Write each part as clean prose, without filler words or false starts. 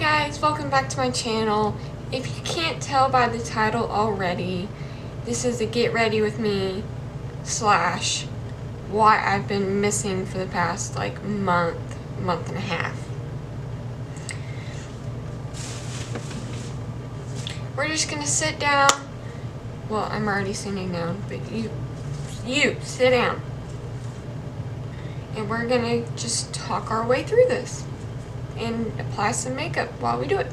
guys, welcome back to my channel. If you can't tell by the title already, this is a get ready with me / why I've been missing for the past like month and a half. We're just gonna sit down. Well, I'm already sitting down, but you sit down. And we're gonna just talk our way through this and apply some makeup while we do it.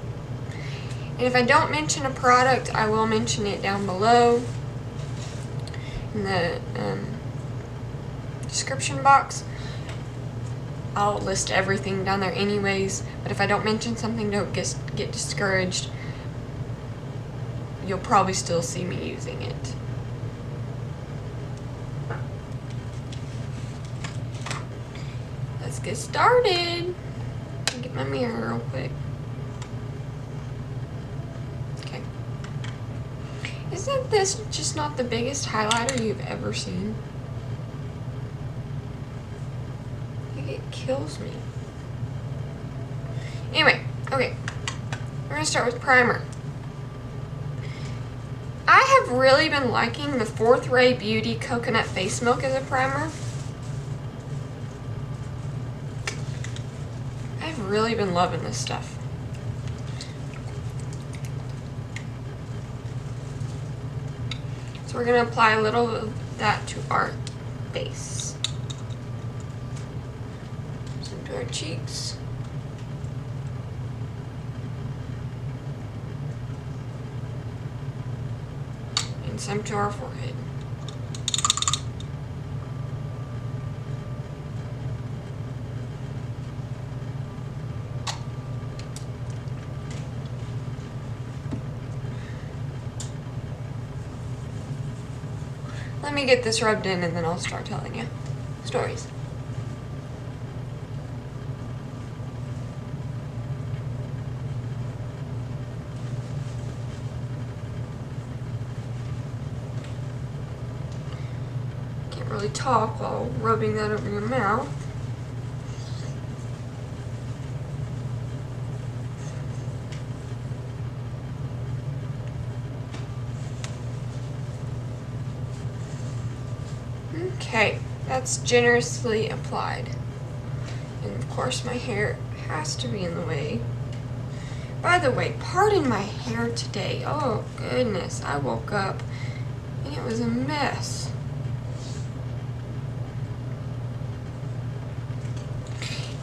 And if I don't mention a product, I will mention it down below in the description box. I'll list everything down there anyways, but if I don't mention something, don't get discouraged. You'll probably still see me using it. Let's get started. Get my mirror real quick. Okay. Isn't this just not the biggest highlighter you've ever seen? Like, it kills me. Anyway, okay. We're gonna start with primer. I have really been liking the Fourth Ray Beauty Coconut Face Milk as a primer. I've really been loving this stuff. So we're going to apply a little of that to our base. Some to our cheeks. And some to our forehead. Let me get this rubbed in and then I'll start telling you stories. Can't really talk while rubbing that over your mouth. Okay, that's generously applied. And of course my hair has to be in the way. By the way, pardon my hair today. Oh goodness, I woke up and it was a mess.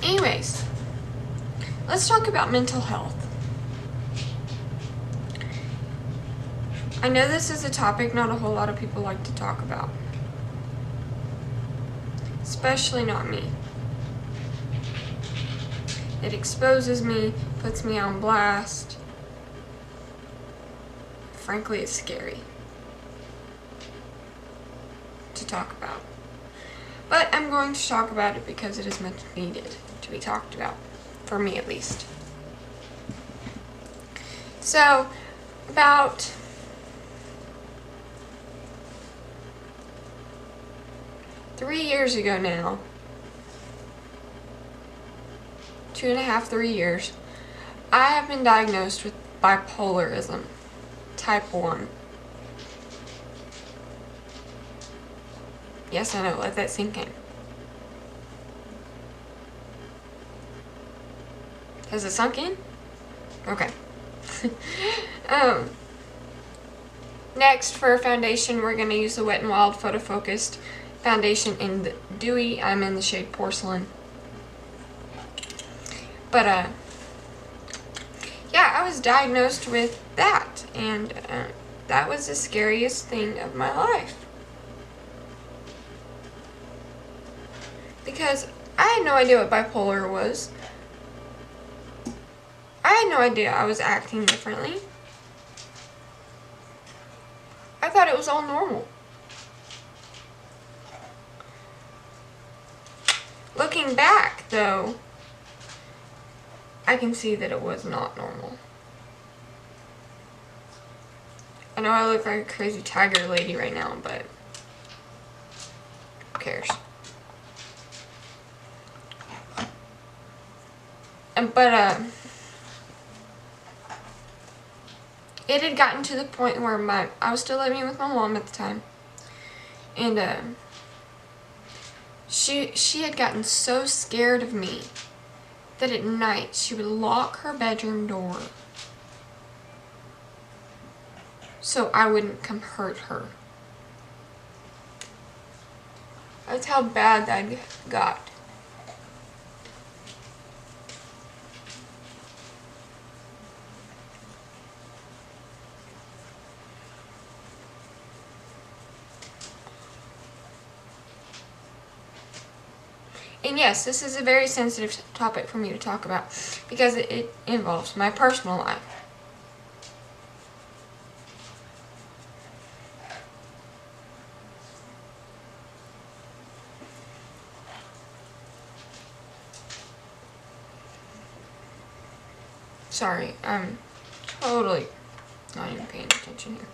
Anyways, let's talk about mental health. I know this is a topic not a whole lot of people like to talk about. Especially not me. It exposes me, puts me on blast. Frankly, it's scary to talk about. But I'm going to talk about it because it is much needed to be talked about, for me at least. So, about 3 years ago now, 2.5, 3 years, I have been diagnosed with bipolarism, type 1. Yes, I know, let that sink in. Has it sunk in? Okay. Next, for foundation, we're going to use the Wet n Wild Photo Focused foundation in the Dewy. I'm in the shade Porcelain. But yeah, I was diagnosed with that, and that was the scariest thing of my life, because I had no idea what bipolar was. I had no idea I was acting differently. I thought it was all normal. Looking back, though, I can see that it was not normal. I know I look like a crazy tiger lady right now, but who cares? But it had gotten to the point where I was still living with my mom at the time, and she had gotten so scared of me that at night she would lock her bedroom door so I wouldn't come hurt her. That's how bad that got. And yes, this is a very sensitive topic for me to talk about because it involves my personal life. Sorry, I'm totally not even paying attention here.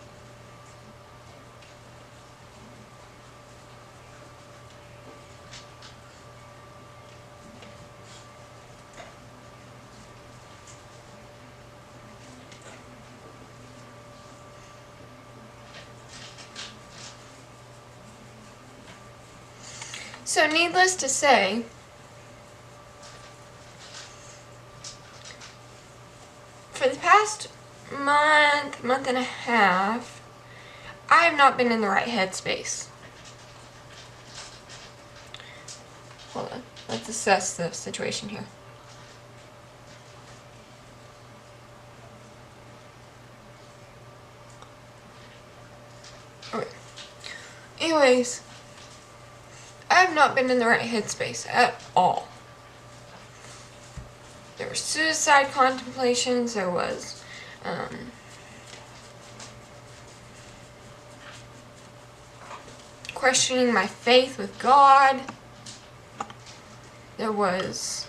So needless to say, for the past month and a half, I have not been in the right headspace. Hold on, let's assess the situation here. Okay. Anyways, I have not been in the right headspace at all. There were suicide contemplations, there was questioning my faith with God, there was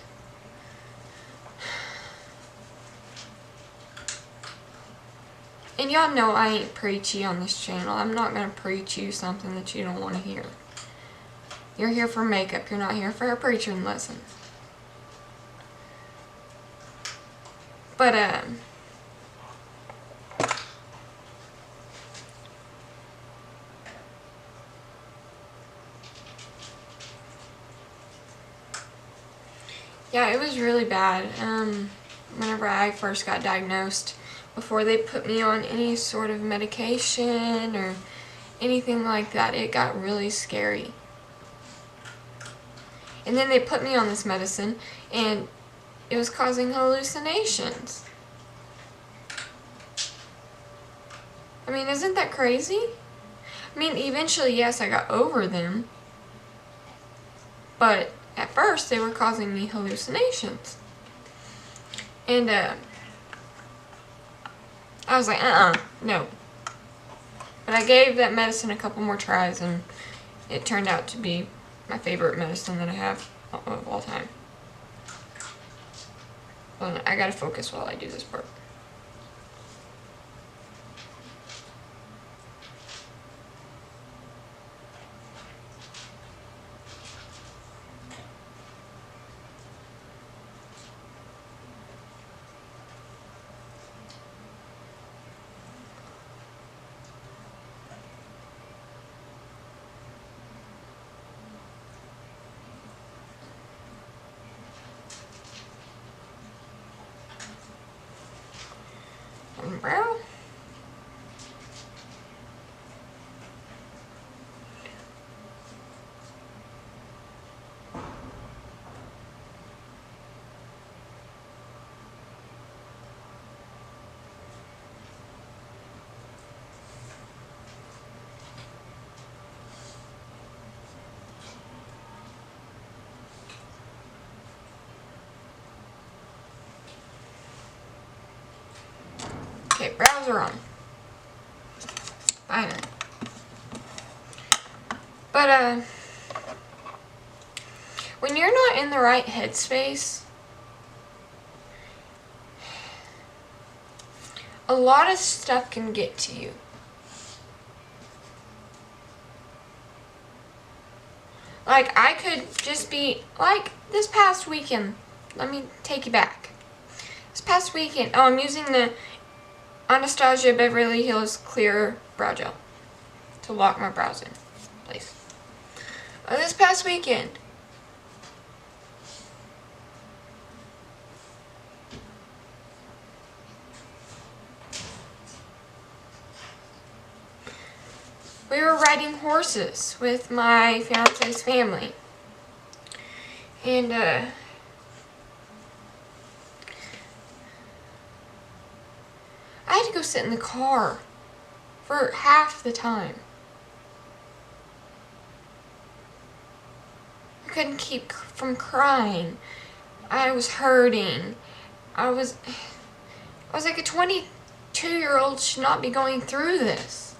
and y'all know I ain't preachy on this channel. I'm not gonna preach you something that you don't want to hear. You're here for makeup, you're not here for a preaching lesson. But, yeah, it was really bad. Whenever I first got diagnosed, before they put me on any sort of medication or anything like that, it got really scary. And then they put me on this medicine, and it was causing hallucinations. I mean, isn't that crazy? I mean, eventually, yes, I got over them. But at first, they were causing me hallucinations. And, I was like, no. But I gave that medicine a couple more tries, and it turned out to be my favorite medicine that I have of all time. Well, I gotta focus while I do this part. Brow. Okay, brows are on. Finally. But, when you're not in the right headspace, a lot of stuff can get to you. Like, I could just be, like, this past weekend, let me take you back. This past weekend, I'm using the Anastasia Beverly Hills Clear Brow Gel to lock my brows in place. This past weekend, we were riding horses with my fiance's family. And, I had to go sit in the car for half the time. I couldn't keep from crying. I was hurting. I was like, a 22-year-old should not be going through this.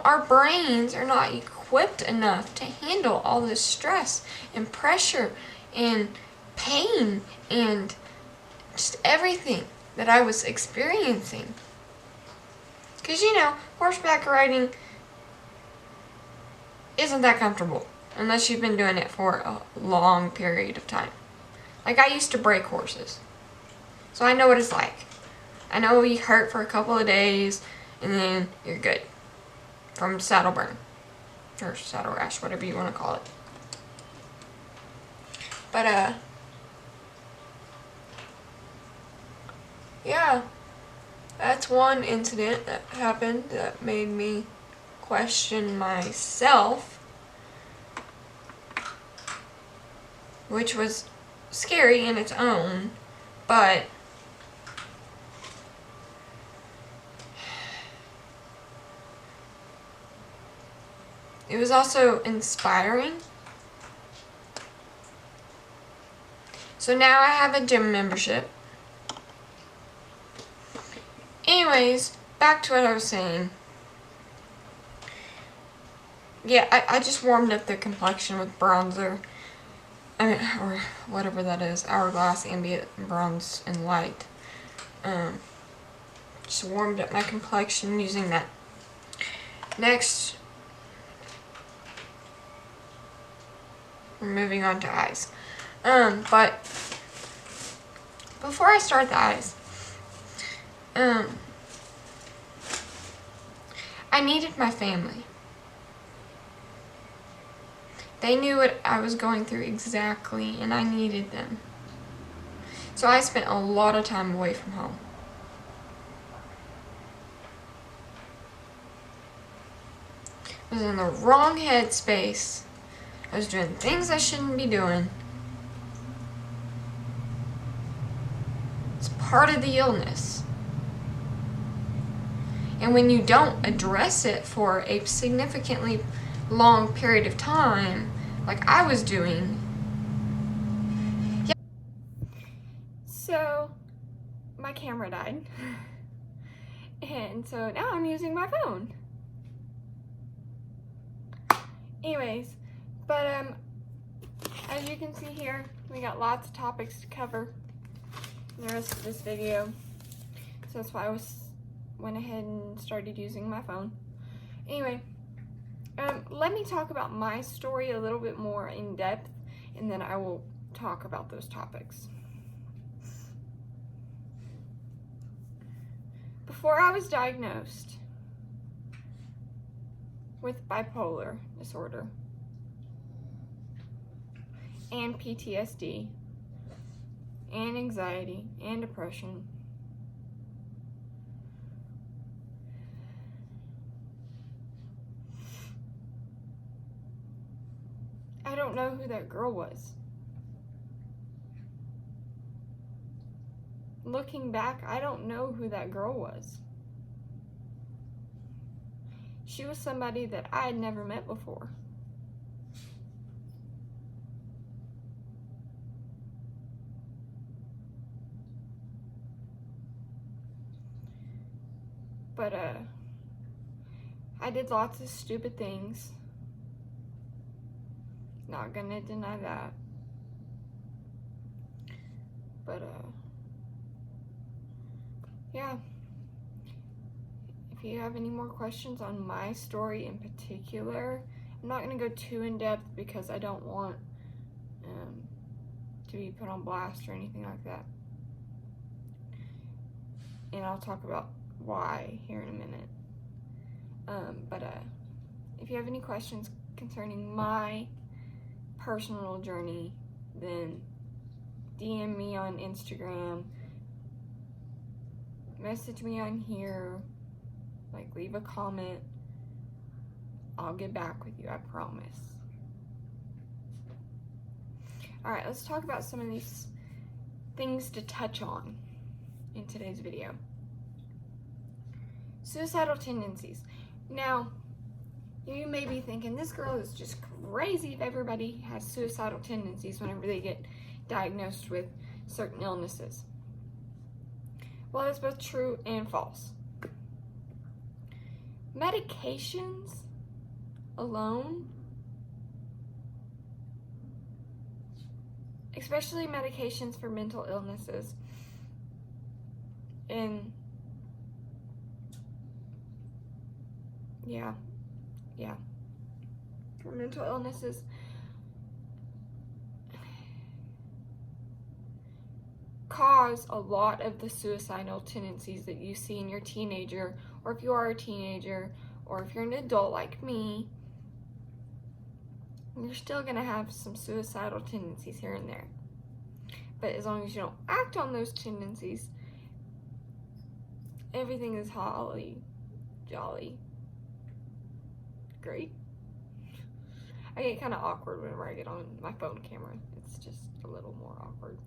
Our brains are not equipped enough to handle all this stress and pressure and pain and just everything that I was experiencing. Because, horseback riding isn't that comfortable unless you've been doing it for a long period of time. Like, I used to break horses, so I know what it's like. I know you hurt for a couple of days and then you're good from saddle burn or saddle rash, whatever you want to call it. But yeah, that's one incident that happened that made me question myself, which was scary in its own, but it was also inspiring. So now I have a gym membership. Anyways, back to what I was saying. Yeah, I just warmed up the complexion with bronzer. Or whatever that is. Hourglass, Ambient, Bronze, and Light. Just warmed up my complexion using that. Next, we're moving on to eyes. But before I start the eyes, I needed my family. They knew what I was going through exactly, and I needed them. So I spent a lot of time away from home. I was in the wrong headspace. I was doing things I shouldn't be doing. It's part of the illness. And when you don't address it for a significantly long period of time, like I was doing. Yeah. So, my camera died. And so now I'm using my phone. Anyways, but as you can see here, we got lots of topics to cover in the rest of this video. So that's why I went ahead and started using my phone. Anyway, let me talk about my story a little bit more in depth, and then I will talk about those topics. Before I was diagnosed with bipolar disorder and PTSD and anxiety and depression, I don't know who that girl was. Looking back, I don't know who that girl was. She was somebody that I had never met before. But, I did lots of stupid things. Not gonna deny that. But, yeah. If you have any more questions on my story in particular, I'm not gonna go too in depth because I don't want to be put on blast or anything like that. And I'll talk about why here in a minute. If you have any questions concerning my personal journey, then DM me on Instagram, message me on here, like leave a comment. I'll get back with you, I promise. Alright, let's talk about some of these things to touch on in today's video. Suicidal tendencies. Now, you may be thinking, this girl is just crazy if everybody has suicidal tendencies whenever they get diagnosed with certain illnesses. Well, that's both true and false. Medications alone, especially medications for mental illnesses, and yeah, for mental illnesses, cause a lot of the suicidal tendencies that you see in your teenager, or if you are a teenager, or if you're an adult like me, you're still gonna have some suicidal tendencies here and there. But as long as you don't act on those tendencies, everything is holly jolly great. I get kind of awkward whenever I get on my phone camera. It's just a little more awkward.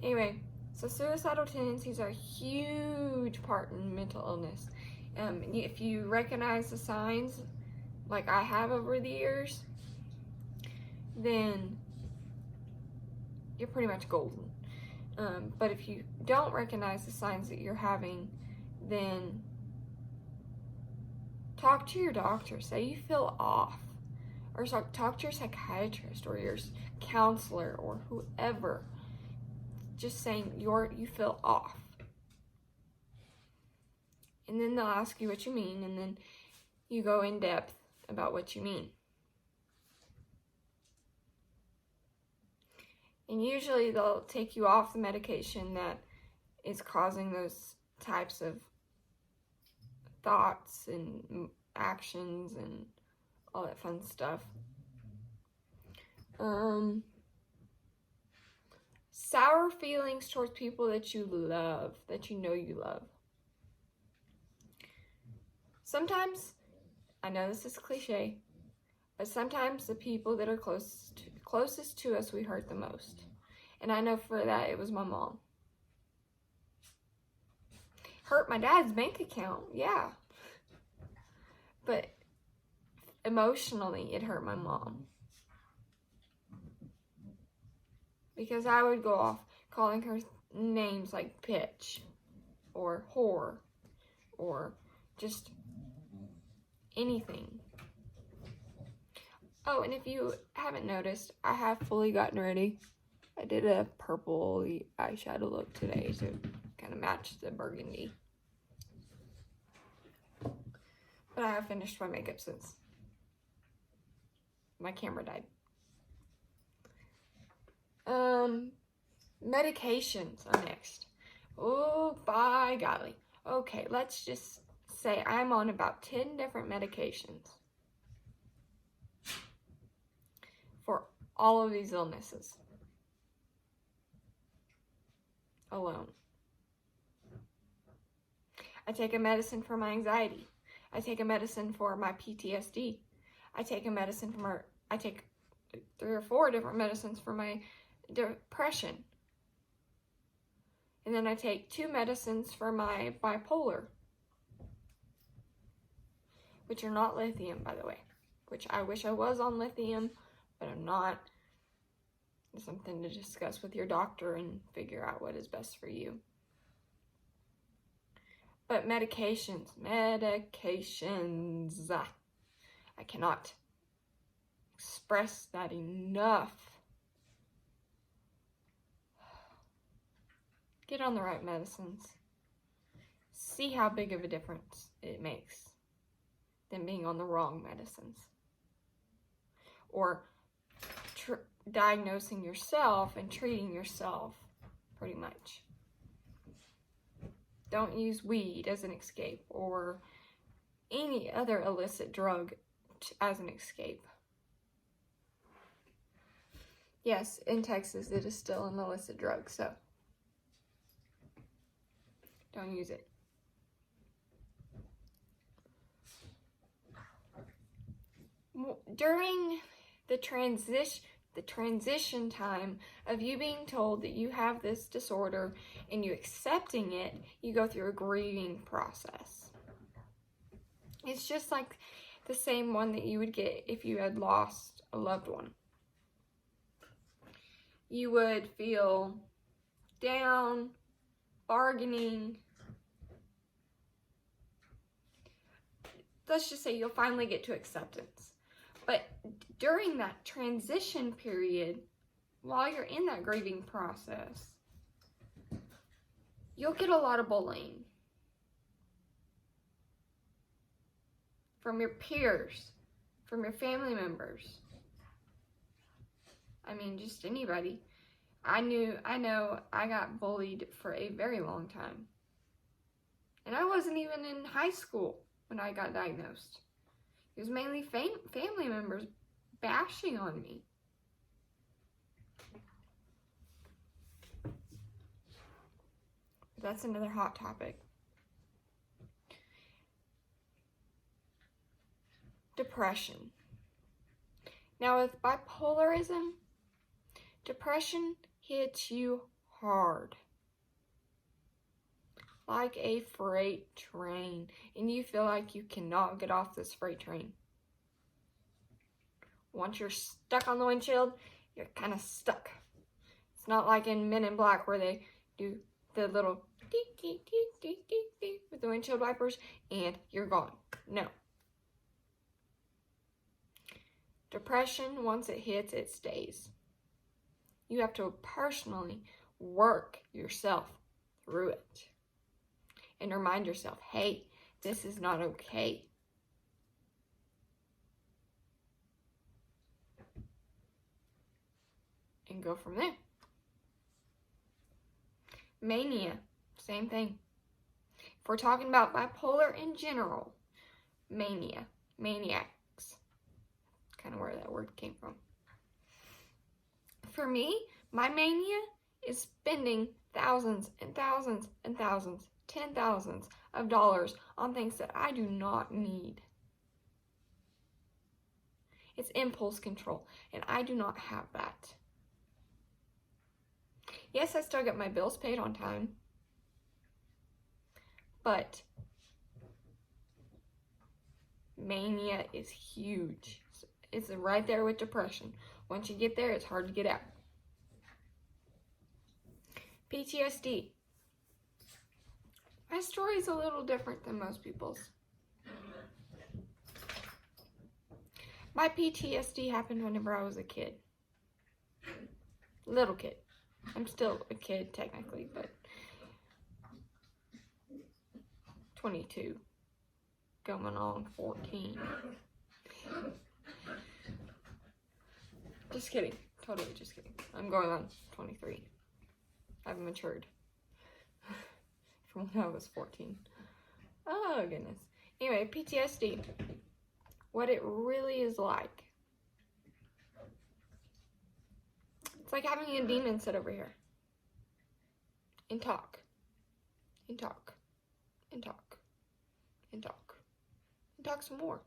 Anyway, so suicidal tendencies are a huge part in mental illness. If you recognize the signs, like I have over the years, then you're pretty much golden. But if you don't recognize the signs that you're having, then talk to your doctor. Say you feel off, or talk to your psychiatrist or your counselor or whoever. Just saying you feel off. And then they'll ask you what you mean, and then you go in depth about what you mean. And usually they'll take you off the medication that is causing those types of thoughts and actions and all that fun stuff. Sour feelings towards people that you love, that you know you love. Sometimes, I know this is cliche, but sometimes the people that are closest to us, we hurt the most. And I know for that, it was my mom. Hurt my dad's bank account, yeah. But emotionally, it hurt my mom. Because I would go off calling her names like bitch, or whore, or just anything. Oh, and if you haven't noticed, I have fully gotten ready. I did a purple eyeshadow look today to kind of match the burgundy. But I have finished my makeup since my camera died. Medications are next. Oh, by golly. Okay, let's just say I'm on about 10 different medications for all of these illnesses alone. I take a medicine for my anxiety. I take a medicine for my PTSD. I take 3 or 4 different medicines for my depression. And then I take 2 medicines for my bipolar, which are not lithium, by the way, which I wish I was on lithium, but I'm not. It's something to discuss with your doctor and figure out what is best for you. But medications. I cannot express that enough. Get on the right medicines. See how big of a difference it makes than being on the wrong medicines. Or diagnosing yourself and treating yourself, pretty much. Don't use weed as an escape or any other illicit drug as an escape. Yes, in Texas it is still an illicit drug, so don't use it. During the transition time of you being told that you have this disorder and you accepting it, you go through a grieving process. It's just like the same one that you would get if you had lost a loved one. You would feel down, bargaining. Let's just say you'll finally get to acceptance. But during that transition period, while you're in that grieving process, you'll get a lot of bullying from your peers, from your family members. I mean, just anybody. I know I got bullied for a very long time. And I wasn't even in high school when I got diagnosed. It was mainly family members bashing on me. That's another hot topic. Depression. Now with bipolarism, depression hits you hard. Like a freight train, and you feel like you cannot get off this freight train. Once you're stuck on the windshield, you're kind of stuck. It's not like in Men in Black where they do the little deek, deek, deek, deek, deek, deek with the windshield wipers and you're gone. No. Depression, once it hits, it stays. You have to personally work yourself through it. And remind yourself, hey, this is not okay. And go from there. Mania, same thing. If we're talking about bipolar in general, mania, maniacs, kind of where that word came from. For me, my mania is spending thousands and thousands and thousands, $10,000s of dollars on things that I do not need. It's impulse control, and I do not have that. Yes, I still get my bills paid on time, but mania is huge. It's right there with depression. Once you get there, it's hard to get out. PTSD. My story is a little different than most people's. My PTSD happened whenever I was a kid. Little kid. I'm still a kid technically, but 22. Going on 14. Just kidding. Totally just kidding. I'm going on 23. I've matured. From when I was 14. Oh, goodness. Anyway, PTSD. What it really is like. It's like having a demon sit over here. And talk. And talk. And talk. And talk. And talk some more.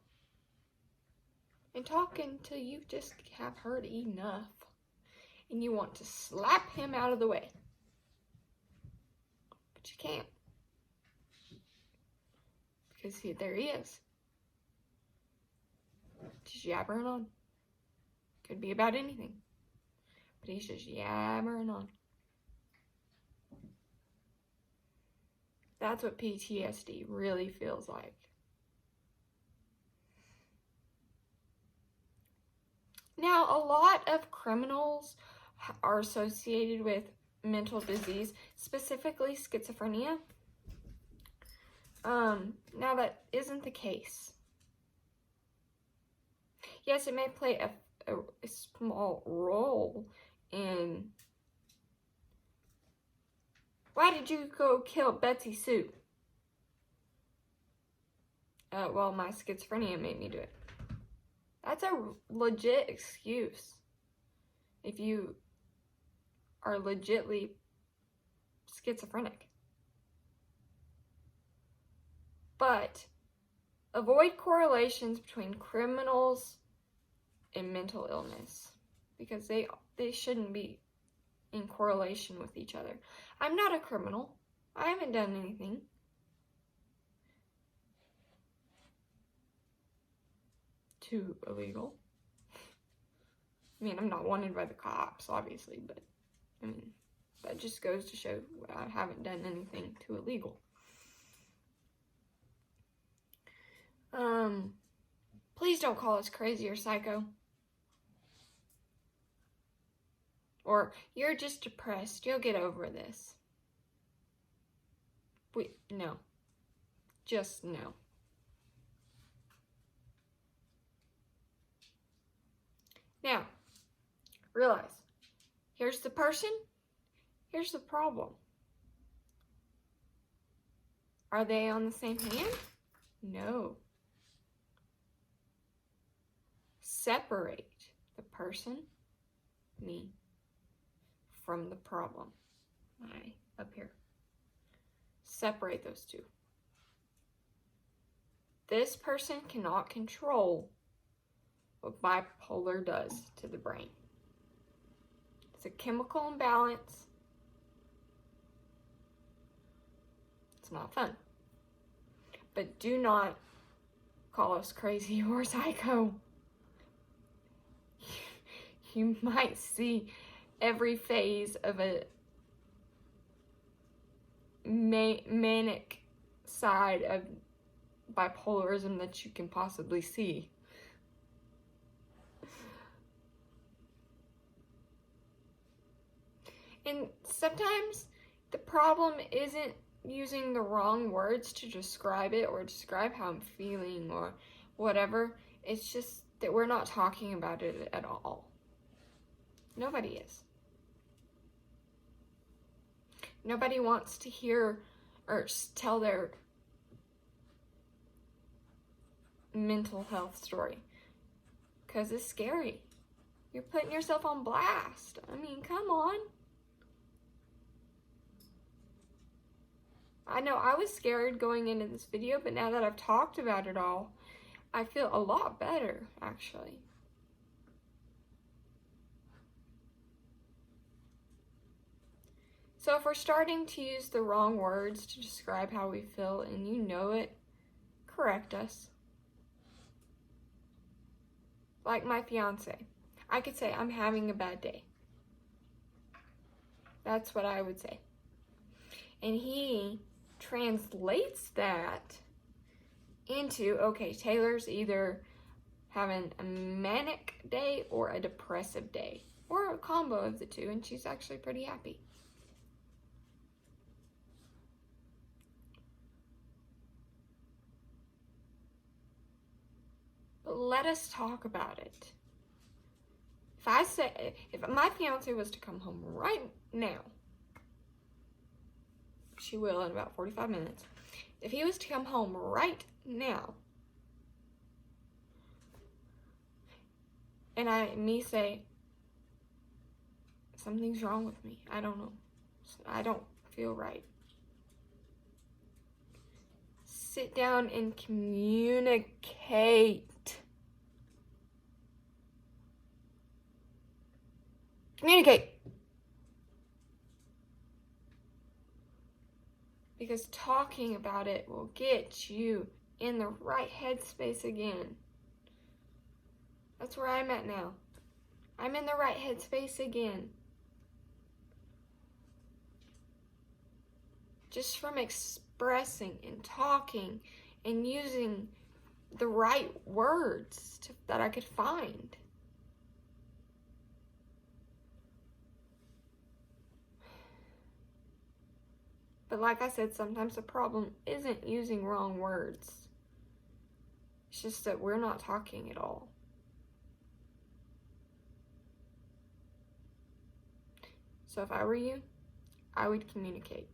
And talk until you just have heard enough. And you want to slap him out of the way. But you can't. Because there he is. Just yabbering on. Could be about anything. But he's just yabbering on. That's what PTSD really feels like. Now, a lot of criminals are associated with mental disease, specifically schizophrenia. Now that isn't the case. Yes, it may play a a small role in why did you go kill Betsy Sue? Well, my schizophrenia made me do it. That's a legit excuse. If you are legitly schizophrenic. But avoid correlations between criminals and mental illness, because they shouldn't be in correlation with each other. I'm not a criminal. I haven't done anything. Too illegal. I mean, I'm not wanted by the cops, obviously, but I mean, that just goes to show I haven't done anything too illegal. Please don't call us crazy or psycho. Or, you're just depressed, you'll get over this. No. Just no. Now, realize, here's the person, here's the problem. Are they on the same hand? No. Separate the person, me, from the problem. Up here. Separate those two. This person cannot control what bipolar does to the brain. It's a chemical imbalance. It's not fun. But do not call us crazy or psycho. You might see every phase of a manic side of bipolarism that you can possibly see. And sometimes the problem isn't using the wrong words to describe it or describe how I'm feeling or whatever. It's just that we're not talking about it at all. Nobody is. Nobody wants to hear or tell their mental health story because it's scary. You're putting yourself on blast. I mean, come on. I know I was scared going into this video, but now that I've talked about it all, I feel a lot better, actually. So if we're starting to use the wrong words to describe how we feel and you know it, correct us. Like my fiance. I could say, I'm having a bad day. That's what I would say. And he translates that into, okay, Taylor's either having a manic day or a depressive day, or a combo of the two, and she's actually pretty happy. But let us talk about it. If my fiance was to come home right now, she will in about 45 minutes. If he was to come home right now, and me say, something's wrong with me, I don't know, I don't feel right. Sit down and communicate. Communicate. Because talking about it will get you in the right headspace again. That's where I'm at now. I'm in the right headspace again. Just from expressing and talking and using the right words that I could find. But like I said, sometimes the problem isn't using wrong words. It's just that we're not talking at all. So if I were you, I would communicate.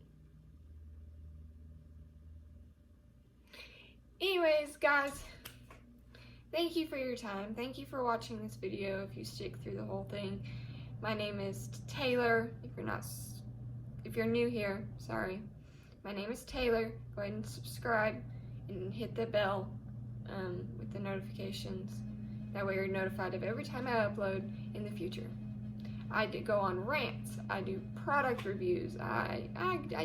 Anyways, guys, thank you for your time. Thank you for watching this video if you stick through the whole thing. My name is Taylor. If you're new here, sorry. My name is Taylor. Go ahead and subscribe and hit the bell with the notifications. That way you're notified of every time I upload in the future. I do go on rants. I do product reviews. I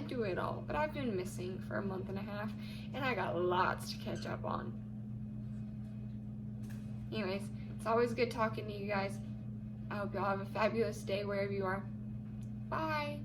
do it all. But I've been missing for a month and a half, and I got lots to catch up on. Anyways, it's always good talking to you guys. I hope y'all have a fabulous day wherever you are. Bye.